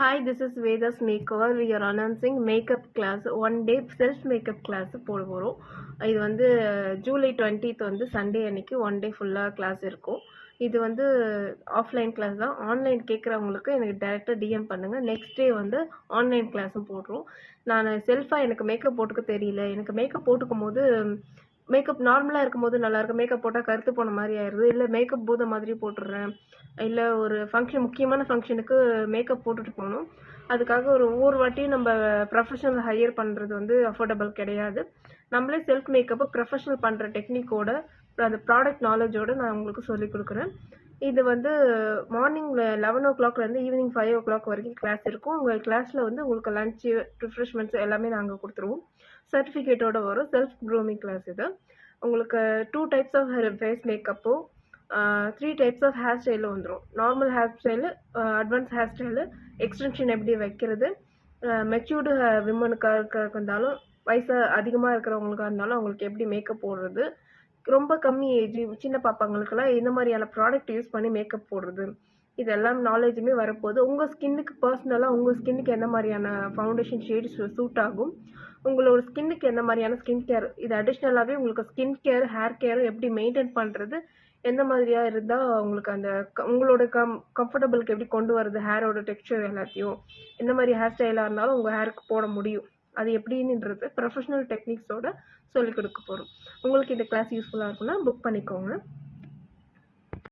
Hi, this is Veda's Makeover. We are announcing makeup class, one day self makeup class போட போகிறோம். இது வந்து July 20th வந்து Sunday அன்னைக்கு ஒன் டே ஃபுல்லாக கிளாஸ் இருக்கும். இது வந்து ஆஃப்லைன் கிளாஸ் தான். ஆன்லைன் கேட்குறவங்களுக்கு எனக்கு டேரெக்டாக டிஎம் பண்ணுங்கள். நெக்ஸ்ட் டே வந்து ஆன்லைன் கிளாஸும் போடுறோம். நான் செல்ஃபாக எனக்கு மேக்கப் போட்டுக்க தெரியல, எனக்கு மேக்கப் போட்டுக்கும் போது மேக்கப் நார்மலாக இருக்கும்போது நல்லாயிருக்கும், மேக்கப் போட்டால் கருத்து போன மாதிரி ஆயிடுது, இல்லை மேக்கப் பூத மாதிரி போட்டுடுறேன், இல்லை ஒரு ஃபங்க்ஷன் முக்கியமான ஃபங்க்ஷனுக்கு மேக்கப் போட்டுட்டு போகணும், அதுக்காக ஒவ்வொரு வாட்டியும் நம்ம ப்ரொஃபஷனல் ஹையர் பண்ணுறது வந்து அஃபோர்டபுள் கிடையாது. நம்மளே செல்ஃப் மேக்கப்பை ப்ரொஃபஷனல் பண்ணுற டெக்னிக்கோட அந்த ப்ராடக்ட் நாலேஜோடு நான் உங்களுக்கு சொல்லிக் கொடுக்குறேன். இது வந்து மார்னிங் 11 o'clockலேருந்து ஈவினிங் 5 o'clock வரைக்கும் கிளாஸ் இருக்கும். உங்கள் கிளாஸில் வந்து உங்களுக்கு லஞ்சு ரிஃப்ரெஷ்மெண்ட்ஸ் எல்லாமே நாங்கள் கொடுத்துருவோம். சர்டிஃபிகேட்டோட வரும். செல்ஃப் க்ரூமிங் கிளாஸ் இது. உங்களுக்கு 2 டைப்ஸ் ஆஃப் ஃபேஸ் மேக்கப்போ 3 டைப்ஸ் ஆஃப் ஹேர் ஸ்டைலும் வந்துடும். Normal hair style, advance hair style, extension எப்படி வைக்கிறது, மெச்சூர்டு விமனுக்காக இருந்தாலும் வயசாக அதிகமாக இருக்கிறவங்களுக்காக இருந்தாலும் அவங்களுக்கு எப்படி மேக்கப் போடுறது, ரொம்ப கம்மி ஏஜ் சின்ன பாப்பாங்களுக்கெல்லாம் எந்த மாதிரியான ப்ராடக்ட் யூஸ் பண்ணி மேக்கப் போடுறது, இதெல்லாம் நாலேஜுமே வரப்போகுது. உங்கள் ஸ்கின்னுக்கு பர்சனலாக உங்கள் ஸ்கின்னுக்கு எந்த மாதிரியான ஃபவுண்டேஷன் ஷேட்ஸ் சூட் ஆகும், உங்களோட ஸ்கின்னுக்கு எந்த மாதிரியான ஸ்கின் கேர், இது அடிஷ்னலாகவே உங்களுக்கு ஸ்கின் கேர் ஹேர் கேரும் எப்படி மெயின்டைன் பண்ணுறது, எந்த மாதிரியாக இருந்தால் உங்களுக்கு அந்த உங்களோட கம்ஃபர்டபுளுக்கு எப்படி கொண்டு வரது, ஹேரோட டெக்ஸ்சர் எல்லாத்தையும் எந்த மாதிரி ஹேர் ஸ்டைலாக இருந்தாலும் உங்கள் ஹேருக்கு போட முடியும், அது எப்படின்றது ப்ரொஃபஷனல் டெக்னிக்ஸோட சொல்லிக் கொடுக்க போகிறோம். உங்களுக்கு இந்த கிளாஸ் யூஸ்ஃபுல்லாக இருக்குன்னா புக் பண்ணிக்கோங்க.